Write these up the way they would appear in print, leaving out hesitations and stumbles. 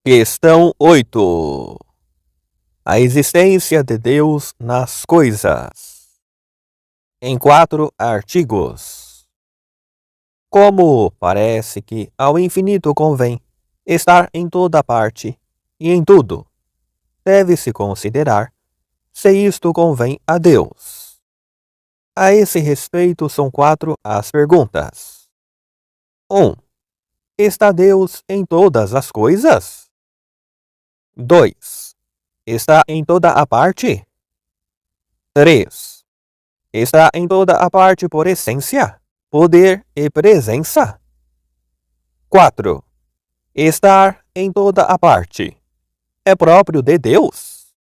Questão 8. A existência de Deus nas coisas. Em 4 artigos. Como parece que ao infinito convém estar em toda parte e em tudo, deve-se considerar se isto convém a Deus. A esse respeito são 4 as perguntas. 1. Está Deus em todas as coisas? 2. Está em toda a parte? 3. Está em toda a parte por essência, poder e presença? 4. Estar em toda a parte é próprio de Deus?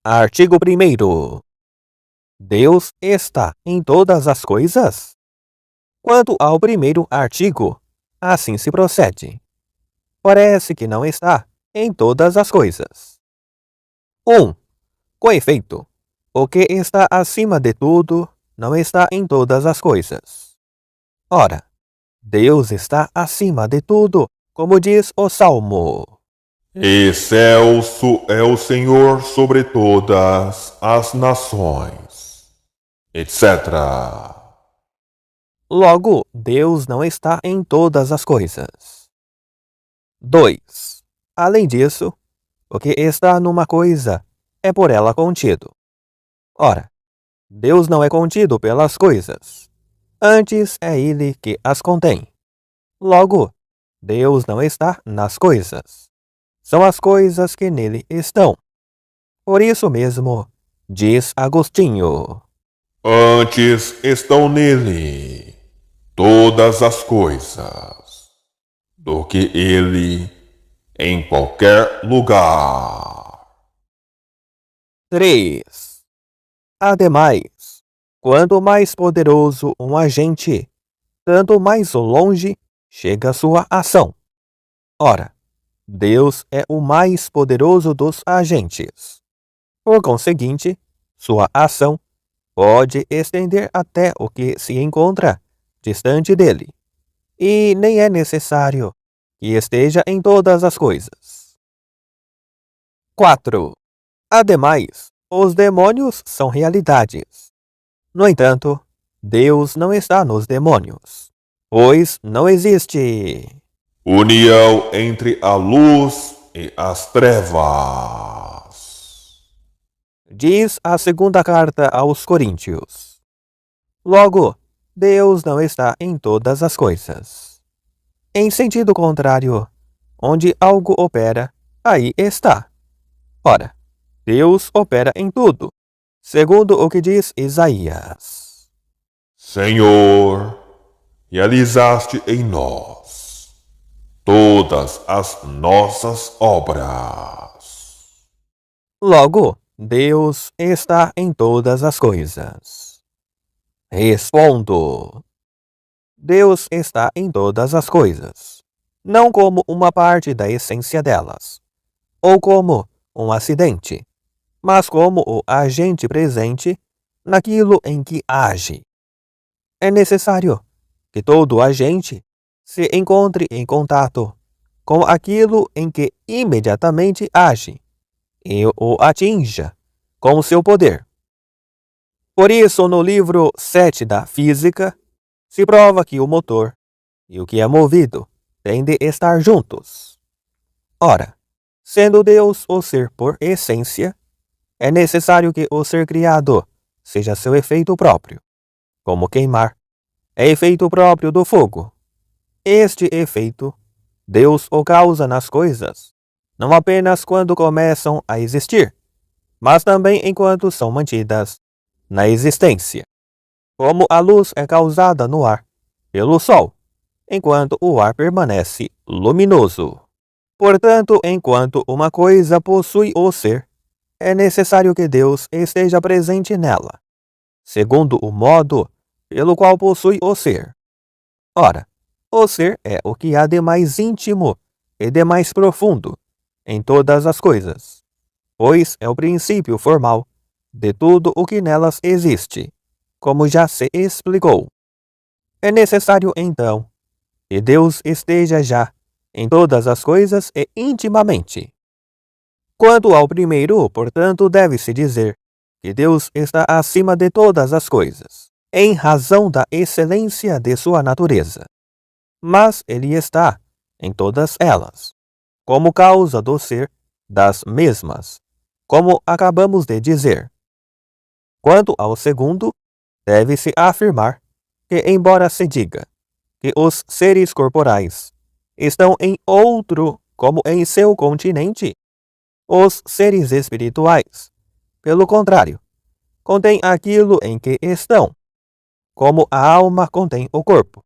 Artigo 1º. Deus está em todas as coisas? Quanto ao primeiro artigo, assim se procede. Parece que não está em todas as coisas. 1. Com efeito, o que está acima de tudo não está em todas as coisas. Ora, Deus está acima de tudo, como diz o Salmo. Excelso é o Senhor sobre todas as nações, etc. Logo, Deus não está em todas as coisas. 2. Além disso, o que está numa coisa é por ela contido. Ora, Deus não é contido pelas coisas. Antes é Ele que as contém. Logo, Deus não está nas coisas. São as coisas que nele estão. Por isso mesmo, diz Agostinho: Antes estão nele todas as coisas, do que ele em qualquer lugar. 3. Ademais, quanto mais poderoso um agente, tanto mais longe chega sua ação. Ora, Deus é o mais poderoso dos agentes. Por conseguinte, sua ação pode estender até o que se encontra distante dele, e nem é necessário que esteja em todas as coisas. 4. Ademais, os demônios são realidades. No entanto, Deus não está nos demônios, pois não existe União entre a luz e as trevas. diz a segunda carta aos Coríntios. Logo, Deus não está em todas as coisas. Em sentido contrário, onde algo opera, aí está. Ora, Deus opera em tudo, segundo o que diz Isaías. Senhor, realizaste em nós todas as nossas obras. Logo, Deus está em todas as coisas. Respondo: Deus está em todas as coisas, não como uma parte da essência delas, ou como um acidente, mas como o agente presente naquilo em que age. É necessário que todo agente se encontre em contato com aquilo em que imediatamente age e o atinja com seu poder. Por isso, no livro 7 da Física, se prova que o motor e o que é movido têm de estar juntos. Ora, sendo Deus o ser por essência, é necessário que o ser criado seja seu efeito próprio, como queimar é efeito próprio do fogo. Este efeito, Deus o causa nas coisas, não apenas quando começam a existir, mas também enquanto são mantidas na existência. Como a luz é causada no ar pelo sol, enquanto o ar permanece luminoso. Portanto, enquanto uma coisa possui o ser, é necessário que Deus esteja presente nela, segundo o modo pelo qual possui o ser. Ora, o ser é o que há de mais íntimo e de mais profundo em todas as coisas, pois é o princípio formal de tudo o que nelas existe, como já se explicou. É necessário, então, que Deus esteja já em todas as coisas e intimamente. Quanto ao primeiro, portanto, deve-se dizer que Deus está acima de todas as coisas, em razão da excelência de sua natureza. Mas ele está em todas elas, como causa do ser das mesmas, como acabamos de dizer. Quanto ao segundo, deve-se afirmar que, embora se diga que os seres corporais estão em outro como em seu continente, os seres espirituais, pelo contrário, contêm aquilo em que estão, como a alma contém o corpo.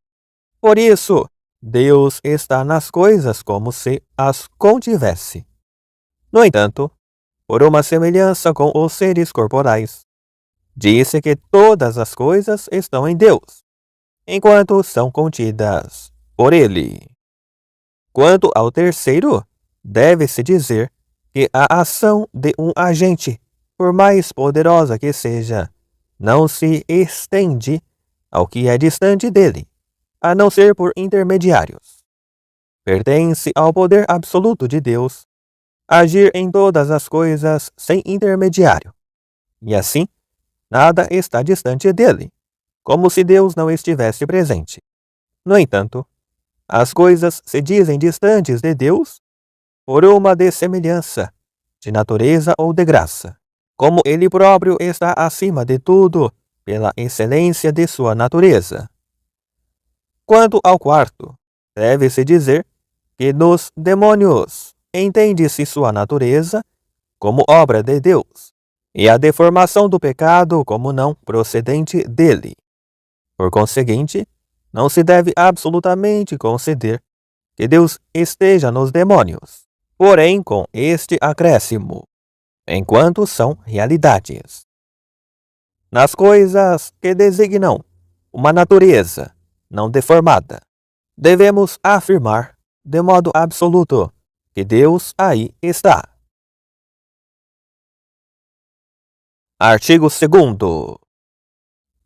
Por isso, Deus está nas coisas como se as contivesse. No entanto, por uma semelhança com os seres corporais, disse que todas as coisas estão em Deus, enquanto são contidas por Ele. Quanto ao terceiro, deve-se dizer que a ação de um agente, por mais poderosa que seja, não se estende ao que é distante dele, a não ser por intermediários. Pertence ao poder absoluto de Deus agir em todas as coisas sem intermediário, e assim, nada está distante dele, como se Deus não estivesse presente. No entanto, as coisas se dizem distantes de Deus por uma dessemelhança, de natureza ou de graça, como ele próprio está acima de tudo pela excelência de sua natureza. Quanto ao quarto, deve-se dizer que nos demônios entende-se sua natureza como obra de Deus, e a deformação do pecado como não procedente dele. Por conseguinte, não se deve absolutamente conceder que Deus esteja nos demônios, porém com este acréscimo, enquanto são realidades. Nas coisas que designam uma natureza não deformada, devemos afirmar de modo absoluto que Deus aí está. Artigo 2º.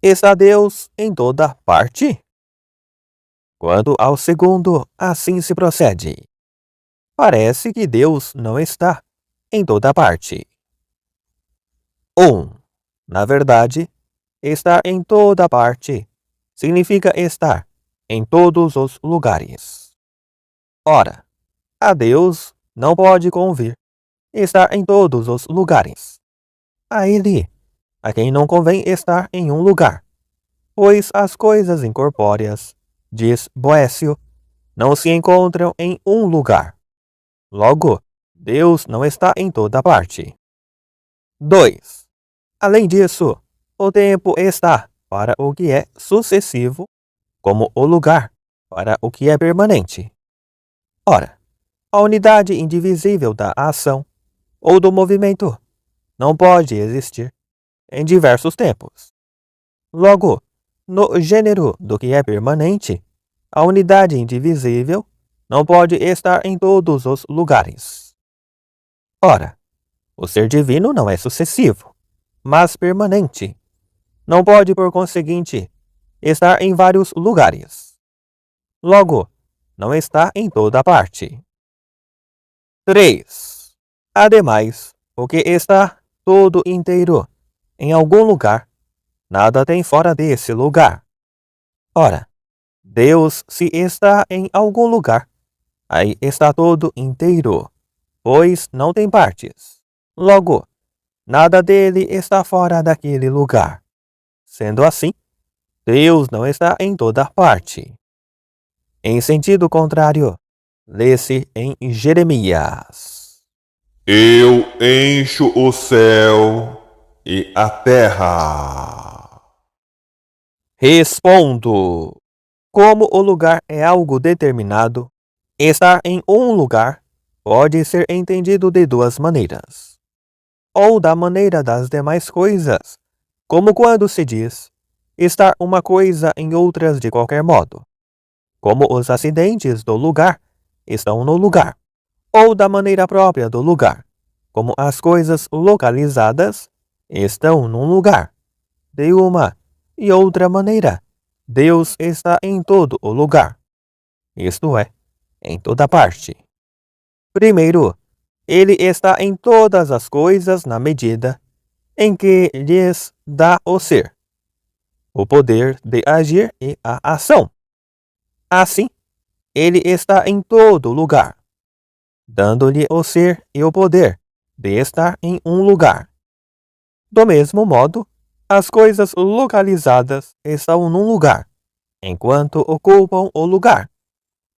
Está Deus em toda parte? Quanto ao segundo, assim se procede. Parece que Deus não está em toda parte. 1. Na verdade, estar em toda parte significa estar em todos os lugares. Ora, a Deus não pode convir estar em todos os lugares. A Ele, a quem não convém estar em um lugar, pois as coisas incorpóreas, diz Boécio, não se encontram em um lugar. Logo, Deus não está em toda parte. 2. Além disso, o tempo está para o que é sucessivo, como o lugar para o que é permanente. Ora, a unidade indivisível da ação ou do movimento não pode existir em diversos tempos. Logo, no gênero do que é permanente, a unidade indivisível não pode estar em todos os lugares. Ora, o ser divino não é sucessivo, mas permanente. Não pode, por conseguinte, estar em vários lugares. Logo, não está em toda parte. 3. Ademais, o que está todo inteiro em algum lugar, nada tem fora desse lugar. Ora, Deus, se está em algum lugar, aí está todo inteiro, pois não tem partes. Logo, nada dele está fora daquele lugar. Sendo assim, Deus não está em toda parte. Em sentido contrário, lê-se em Jeremias: Eu encho o céu e a terra. Respondo: como o lugar é algo determinado, estar em um lugar pode ser entendido de duas maneiras. Ou da maneira das demais coisas, como quando se diz estar uma coisa em outras de qualquer modo, como os acidentes do lugar estão no lugar, ou da maneira própria do lugar, como as coisas localizadas estão num lugar. De uma e outra maneira, Deus está em todo o lugar, isto é, em toda parte. Primeiro, ele está em todas as coisas na medida em que lhes dá o ser, o poder de agir e a ação. Assim, ele está em todo lugar, dando-lhe o ser e o poder de estar em um lugar. Do mesmo modo, as coisas localizadas estão num lugar, enquanto ocupam o lugar.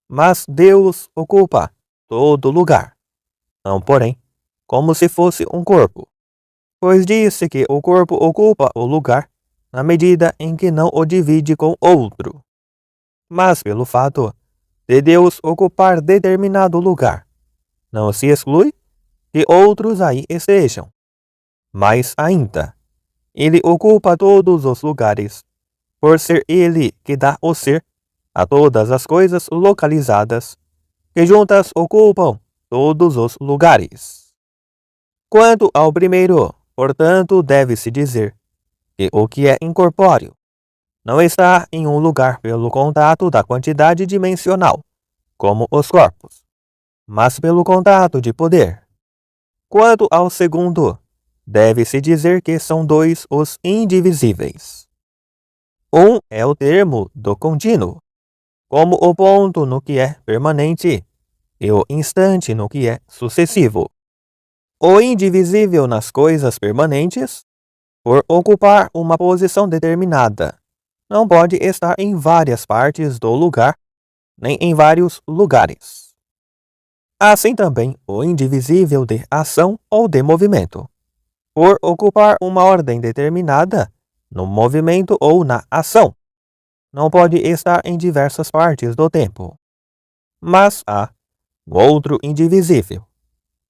Mas Deus ocupa todo lugar, não porém como se fosse um corpo, pois disse que o corpo ocupa o lugar na medida em que não o divide com outro. Mas pelo fato de Deus ocupar determinado lugar, não se exclui que outros aí estejam. Mas ainda, ele ocupa todos os lugares, por ser ele que dá o ser a todas as coisas localizadas, que juntas ocupam todos os lugares. Quanto ao primeiro, portanto, deve-se dizer que o que é incorpóreo não está em um lugar pelo contato da quantidade dimensional, como os corpos, mas pelo contato de poder. Quanto ao segundo, deve-se dizer que são dois os indivisíveis. Um é o termo do contínuo, como o ponto no que é permanente e o instante no que é sucessivo. O indivisível nas coisas permanentes, por ocupar uma posição determinada, não pode estar em várias partes do lugar, nem em vários lugares. Assim também o indivisível de ação ou de movimento, por ocupar uma ordem determinada no movimento ou na ação, não pode estar em diversas partes do tempo. Mas há outro indivisível,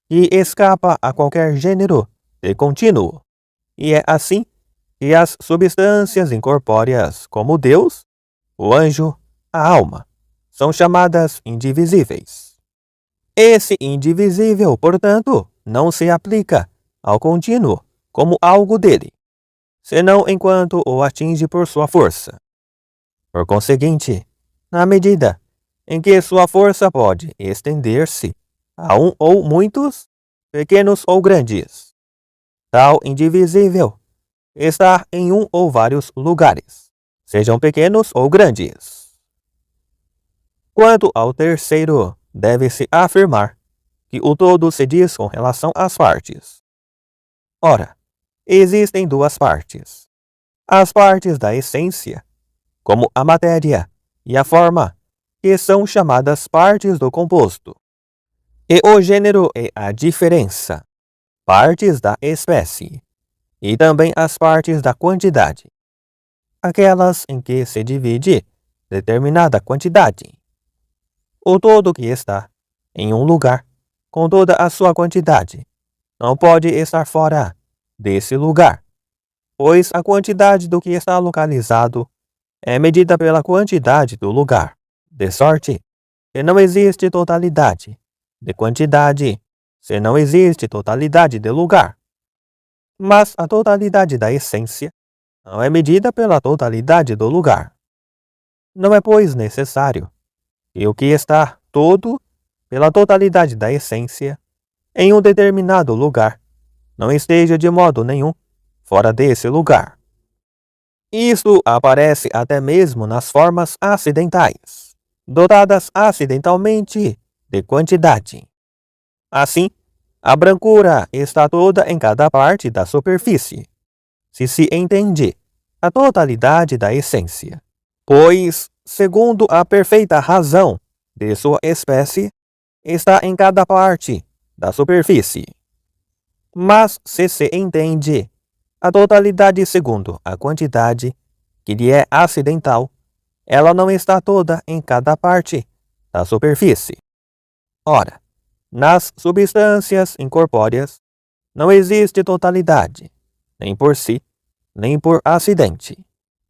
que escapa a qualquer gênero de contínuo, e é assim que as substâncias incorpóreas, como Deus, o anjo, a alma, são chamadas indivisíveis. Esse indivisível, portanto, não se aplica ao contínuo como algo dele, senão enquanto o atinge por sua força. Por conseguinte, na medida em que sua força pode estender-se a um ou muitos, pequenos ou grandes, tal indivisível está em um ou vários lugares, sejam pequenos ou grandes. Quanto ao terceiro, deve-se afirmar que o todo se diz com relação às partes. Ora, existem duas partes: as partes da essência, como a matéria e a forma, que são chamadas partes do composto, e o gênero e a diferença, partes da espécie, e também as partes da quantidade, aquelas em que se divide determinada quantidade. O todo que está em um lugar, com toda a sua quantidade, não pode estar fora desse lugar, pois a quantidade do que está localizado é medida pela quantidade do lugar, de sorte que não existe totalidade de quantidade se não existe totalidade de lugar. Mas a totalidade da essência não é medida pela totalidade do lugar. Não é, pois, necessário que o que está todo pela totalidade da essência em um determinado lugar não esteja de modo nenhum fora desse lugar. Isto aparece até mesmo nas formas acidentais, dotadas acidentalmente de quantidade. Assim, a brancura está toda em cada parte da superfície, se entende a totalidade da essência, pois, segundo a perfeita razão de sua espécie, está em cada parte da superfície. Mas se entende a totalidade segundo a quantidade que lhe é acidental, ela não está toda em cada parte da superfície. Ora, nas substâncias incorpóreas não existe totalidade, nem por si, nem por acidente,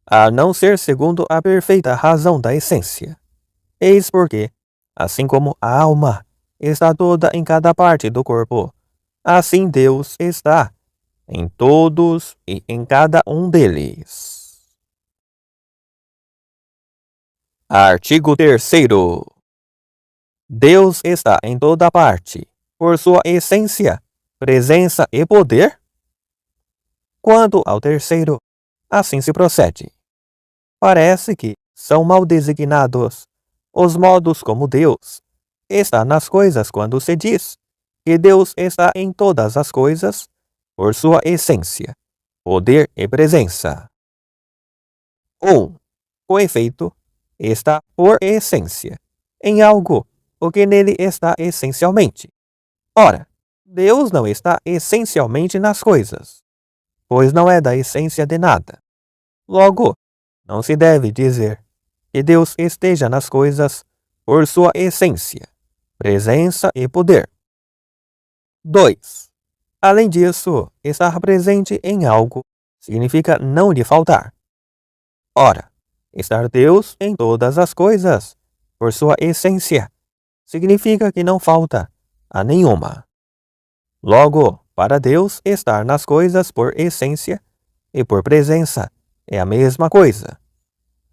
a não ser segundo a perfeita razão da essência. Eis porque, assim como a alma está toda em cada parte do corpo, assim Deus está em todos e em cada um deles. Artigo 3º. Deus está em toda parte, por sua essência, presença e poder? Quanto ao terceiro, assim se procede. Parece que são mal designados os modos como Deus está nas coisas quando se diz que Deus está em todas as coisas por sua essência, poder e presença. 1. Com efeito, está por essência em algo o que nele está essencialmente. Ora, Deus não está essencialmente nas coisas, pois não é da essência de nada. Logo, não se deve dizer que Deus esteja nas coisas por sua essência, presença e poder. 2. Além disso, estar presente em algo significa não lhe faltar. Ora, estar Deus em todas as coisas, por sua essência, significa que não falta a nenhuma. Logo, para Deus, estar nas coisas por essência e por presença é a mesma coisa.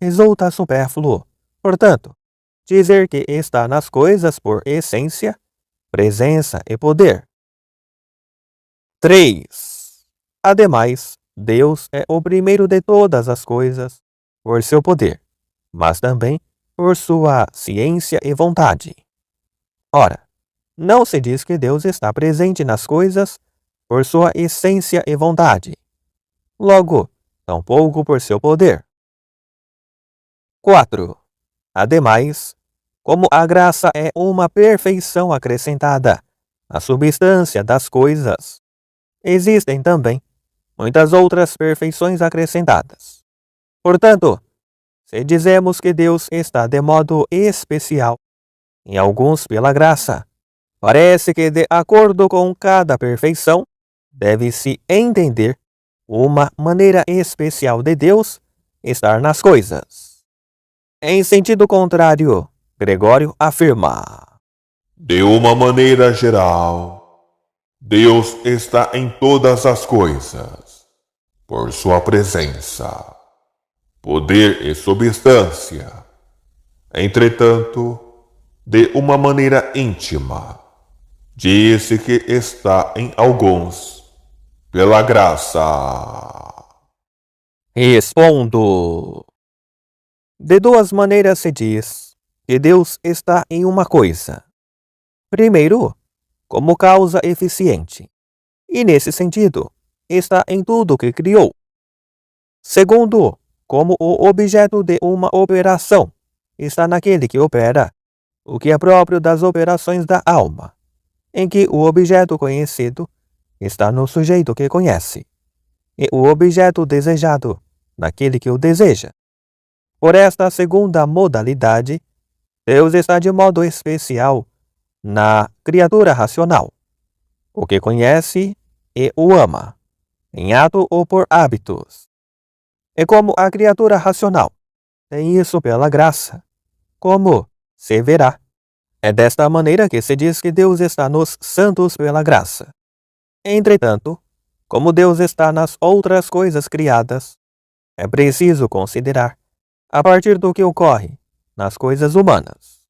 Resulta supérfluo, portanto, dizer que está nas coisas por essência, presença e poder. 3. Ademais, Deus é o primeiro de todas as coisas por seu poder, mas também por sua ciência e vontade. Ora, não se diz que Deus está presente nas coisas por sua essência e vontade. Logo, tampouco por seu poder. 4. Ademais, como a graça é uma perfeição acrescentada à substância das coisas, existem também muitas outras perfeições acrescentadas. Portanto, se dizemos que Deus está de modo especial, em alguns pela graça, parece que de acordo com cada perfeição, deve-se entender uma maneira especial de Deus estar nas coisas. Em sentido contrário, Gregório afirma: De uma maneira geral, Deus está em todas as coisas, por sua presença, poder e substância. Entretanto, de uma maneira íntima, disse que está em alguns, pela graça. Respondo. De duas maneiras se diz que Deus está em uma coisa. Primeiro, como causa eficiente, e nesse sentido, está em tudo que criou. Segundo, como o objeto de uma operação, está naquele que opera, o que é próprio das operações da alma, em que o objeto conhecido está no sujeito que conhece, e o objeto desejado naquele que o deseja. Por esta segunda modalidade, Deus está de modo especial na criatura racional, o que conhece e o ama, em ato ou por hábitos. E como a criatura racional tem isso pela graça, como se verá, é desta maneira que se diz que Deus está nos santos pela graça. Entretanto, como Deus está nas outras coisas criadas, é preciso considerar a partir do que ocorre nas coisas humanas.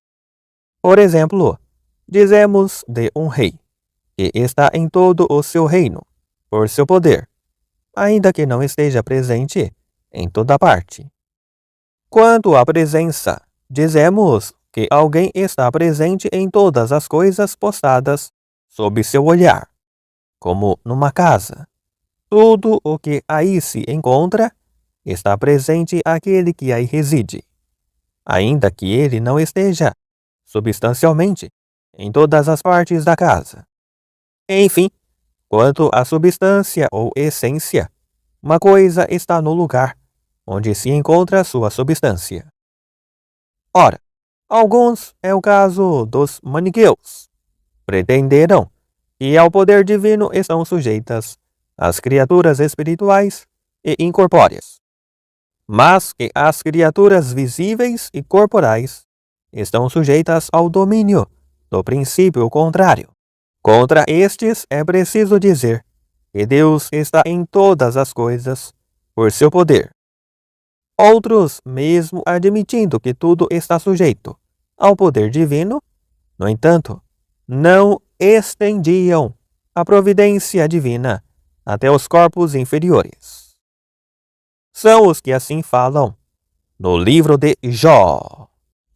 Por exemplo, dizemos de um rei que está em todo o seu reino por seu poder, ainda que não esteja presente em toda parte. Quanto à presença, dizemos que alguém está presente em todas as coisas postadas sob seu olhar, como numa casa. Tudo o que aí se encontra está presente aquele que aí reside, ainda que ele não esteja substancialmente em todas as partes da casa. Enfim, quanto à substância ou essência, uma coisa está no lugar onde se encontra sua substância. Ora, alguns é o caso dos maniqueus. Pretenderam que ao poder divino estão sujeitas as criaturas espirituais e incorpóreas, mas que as criaturas visíveis e corporais estão sujeitas ao domínio do princípio contrário. Contra estes é preciso dizer que Deus está em todas as coisas por seu poder. Outros, mesmo admitindo que tudo está sujeito ao poder divino, No entanto, não estendiam a providência divina até os corpos inferiores. São os que assim falam no livro de Jó.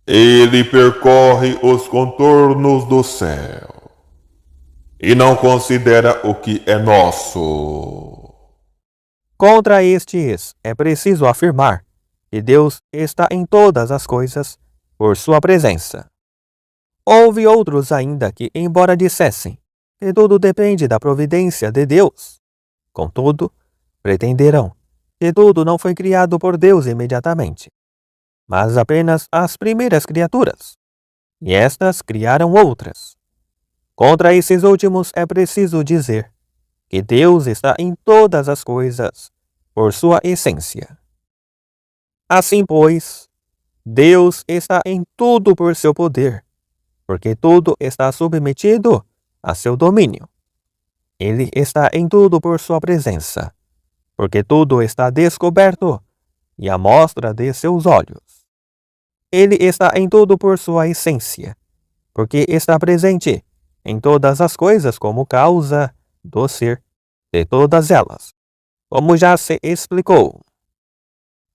Ele percorre os contornos do céu e não considera o que é nosso. Contra estes, é preciso afirmar que Deus está em todas as coisas por sua presença. Houve outros ainda que, embora dissessem que tudo depende da providência de Deus, contudo, pretenderão que tudo não foi criado por Deus imediatamente, mas apenas as primeiras criaturas, e estas criaram outras. Contra esses últimos é preciso dizer que Deus está em todas as coisas por sua essência. Assim, pois, Deus está em tudo por seu poder, porque tudo está submetido a seu domínio. Ele está em tudo por sua presença, porque tudo está descoberto e à mostra de seus olhos. Ele está em tudo por sua essência, porque está presente em todas as coisas como causa do ser de todas elas, como já se explicou.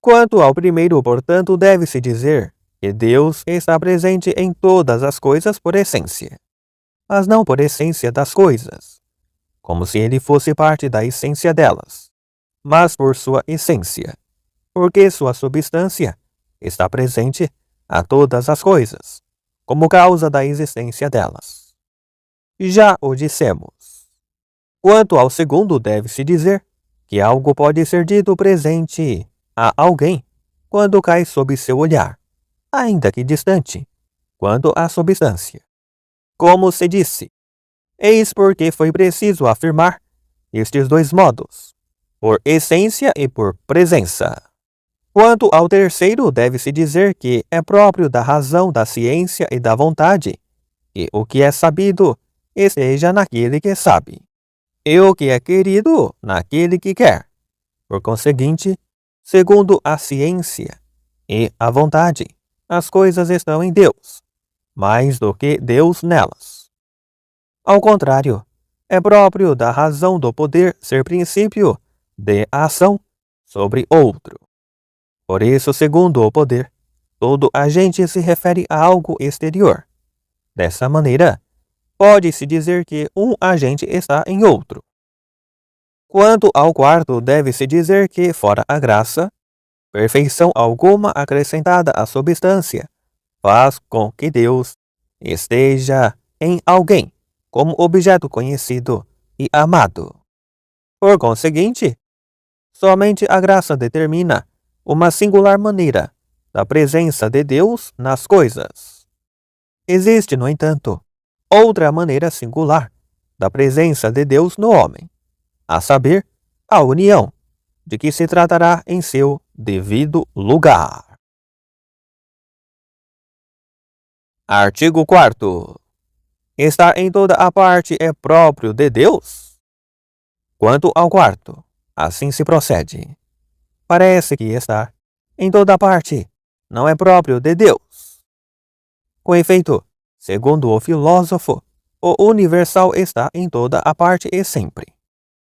Quanto ao primeiro, portanto, deve-se dizer que Deus está presente em todas as coisas por essência, mas não por essência das coisas, como se ele fosse parte da essência delas, mas por sua essência, porque sua substância está presente a todas as coisas, como causa da existência delas. Já o dissemos. Quanto ao segundo, deve-se dizer que algo pode ser dito presente a alguém quando cai sob seu olhar, ainda que distante, quanto à substância. Como se disse, eis porque foi preciso afirmar estes dois modos, por essência e por presença. Quanto ao terceiro, deve-se dizer que é próprio da razão, da ciência e da vontade que o que é sabido esteja naquele que sabe, e o que é querido naquele que quer. Por conseguinte, segundo a ciência e a vontade, as coisas estão em Deus, mais do que Deus nelas. Ao contrário, é próprio da razão do poder ser princípio de ação sobre outro. Por isso, segundo o poder, todo agente se refere a algo exterior. Dessa maneira, pode-se dizer que um agente está em outro. Quanto ao quarto, deve-se dizer que, fora a graça, perfeição alguma acrescentada à substância faz com que Deus esteja em alguém como objeto conhecido e amado. Por conseguinte, somente a graça determina uma singular maneira da presença de Deus nas coisas. Existe, no entanto, outra maneira singular da presença de Deus no homem, a saber, a união, de que se tratará em seu devido lugar. Artigo 4º. Estar em toda a parte é próprio de Deus? Quanto ao quarto, assim se procede. Parece que estar em toda parte não é próprio de Deus. Com efeito, segundo o filósofo, o universal está em toda a parte e sempre.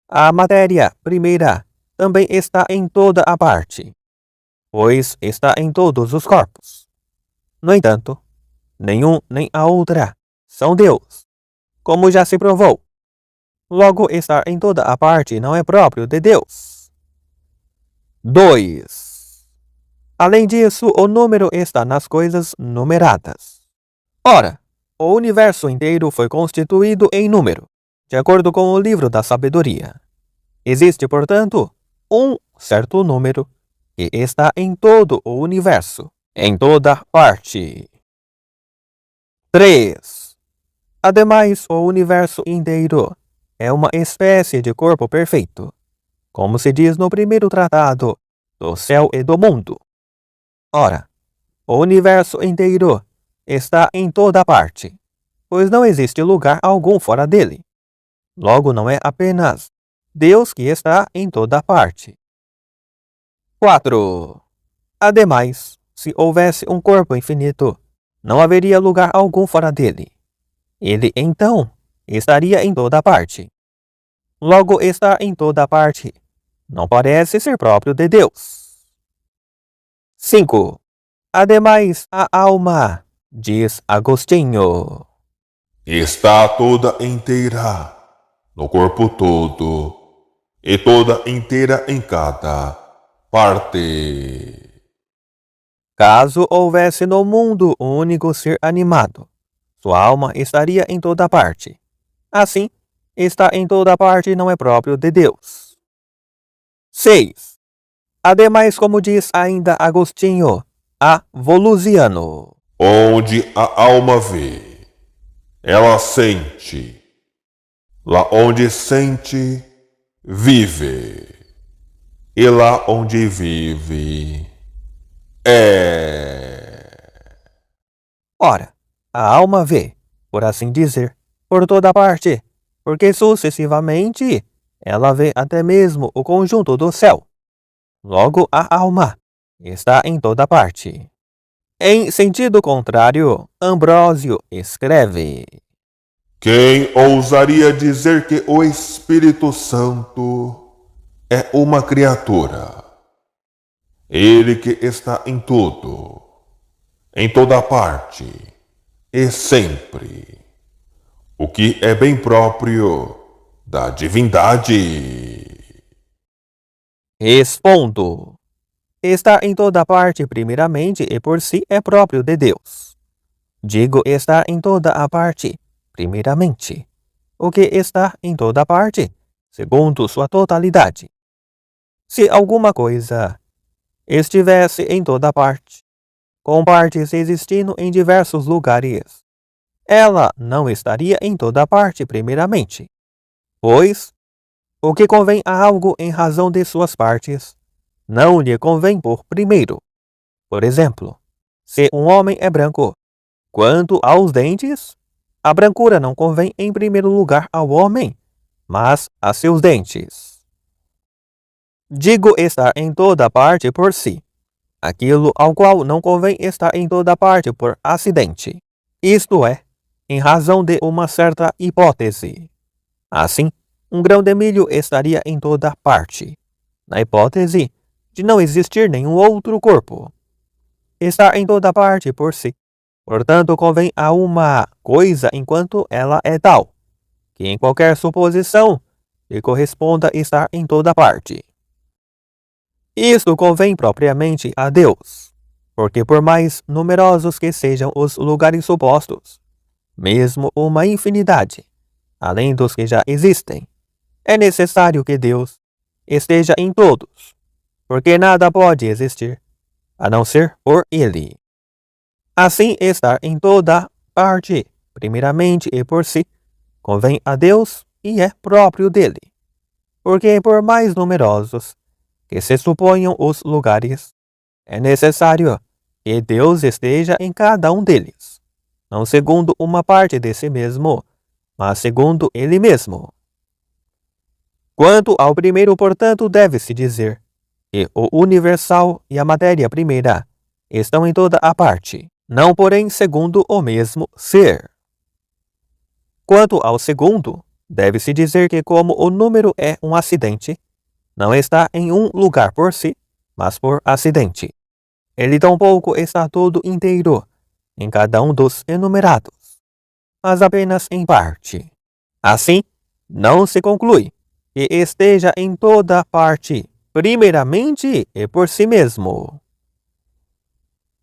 A matéria primeira também está em toda a parte, pois está em todos os corpos. No entanto, nenhum nem a outra são Deus, como já se provou. Logo, estar em toda a parte não é próprio de Deus. 2. Além disso, o número está nas coisas numeradas. Ora, o universo inteiro foi constituído em número, de acordo com o livro da sabedoria. Existe, portanto, um certo número que está em todo o universo, em toda parte. 3. Ademais, o universo inteiro é uma espécie de corpo perfeito, como se diz no primeiro tratado do céu e do mundo. Ora, o universo inteiro está em toda parte, pois não existe lugar algum fora dele. Logo, não é apenas Deus que está em toda parte. 4. Ademais, se houvesse um corpo infinito, não haveria lugar algum fora dele, ele então estaria em toda parte. Logo, estar em toda parte não parece ser próprio de Deus. 5. Ademais, a alma, diz Agostinho, está toda inteira no corpo todo e toda inteira em cada parte. caso houvesse no mundo um único ser animado, sua alma estaria em toda parte. Assim, estar em toda parte não é próprio de Deus. 6. Ademais, como diz ainda Agostinho, a Volusiano, Onde a alma vê, ela sente. Lá onde sente, vive. E lá onde vive, é. ora, a alma vê, por assim dizer, por toda parte, porque sucessivamente ela vê até mesmo o conjunto do céu. Logo, a alma está em toda parte. Em sentido contrário, Ambrósio escreve: Quem ousaria dizer que o Espírito Santo é uma criatura? Ele que está em tudo, em toda parte e sempre. O que é bem próprio da divindade. Respondo. Estar em toda parte, primeiramente e por si, é próprio de Deus. Digo estar em toda a parte, primeiramente. O que está em toda parte, segundo sua totalidade. Se alguma coisa estivesse em toda parte, com partes existindo em diversos lugares, ela não estaria em toda parte, primeiramente. Pois, o que convém a algo em razão de suas partes, não lhe convém por primeiro. Por exemplo, se um homem é branco, quanto aos dentes, a brancura não convém em primeiro lugar ao homem, mas a seus dentes. Digo estar em toda parte por si, aquilo ao qual não convém estar em toda parte por acidente, isto é, em razão de uma certa hipótese. Assim, um grão de milho estaria em toda parte, na hipótese de não existir nenhum outro corpo. Está em toda parte por si. Portanto, convém a uma coisa enquanto ela é tal, que em qualquer suposição lhe corresponda estar em toda parte. Isto convém propriamente a Deus, porque por mais numerosos que sejam os lugares supostos, mesmo uma infinidade, além dos que já existem, é necessário que Deus esteja em todos, porque nada pode existir, a não ser por Ele. Assim, estar em toda parte, primeiramente e por si, convém a Deus e é próprio dele. Porque por mais numerosos que se suponham os lugares, é necessário que Deus esteja em cada um deles, não segundo uma parte de si mesmo, mas segundo Ele mesmo. Quanto ao primeiro, portanto, deve-se dizer que o universal e a matéria primeira estão em toda a parte, não porém segundo o mesmo ser. Quanto ao segundo, deve-se dizer que como o número é um acidente, não está em um lugar por si, mas por acidente. Ele tampouco está todo inteiro em cada um dos enumerados, mas apenas em parte. Assim, não se conclui que esteja em toda parte, primeiramente e por si mesmo.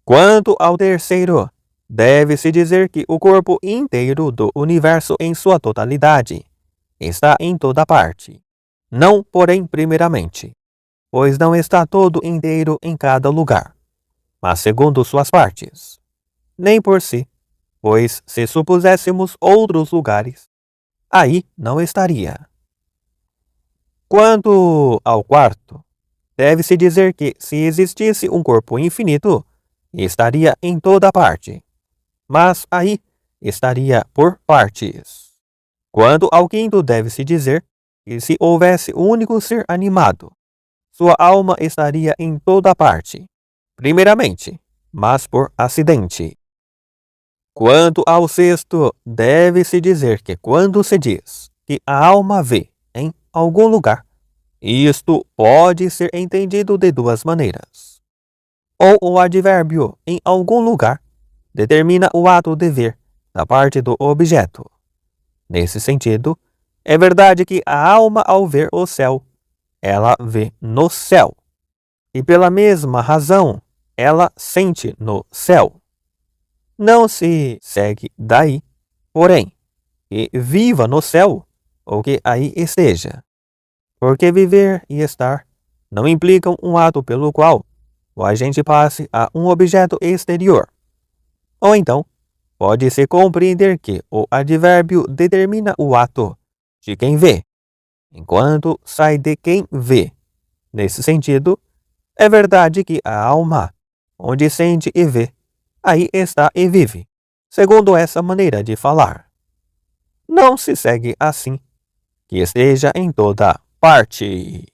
Quanto ao terceiro, deve-se dizer que o corpo inteiro do universo em sua totalidade está em toda parte. Não, porém, primeiramente, pois não está todo inteiro em cada lugar, mas segundo suas partes. Nem por si, pois se supuséssemos outros lugares, aí não estaria. Quanto ao quarto, deve-se dizer que se existisse um corpo infinito, estaria em toda parte, mas aí estaria por partes. Quanto ao quinto, deve-se dizer que se houvesse um único ser animado, sua alma estaria em toda parte, primeiramente, mas por acidente. Quanto ao sexto, deve-se dizer que quando se diz que a alma vê em algum lugar, isto pode ser entendido de duas maneiras. Ou o advérbio em algum lugar determina o ato de ver da parte do objeto. Nesse sentido, é verdade que a alma, ao ver o céu, ela vê no céu. E pela mesma razão, ela sente no céu. Não se segue daí, porém, que viva no céu ou que aí esteja. Porque viver e estar não implicam um ato pelo qual o agente passe a um objeto exterior. Ou então, pode-se compreender que o advérbio determina o ato de quem vê, enquanto sai de quem vê. Nesse sentido, é verdade que a alma, onde sente e vê, aí está e vive, segundo essa maneira de falar. Não se segue assim que esteja em toda parte.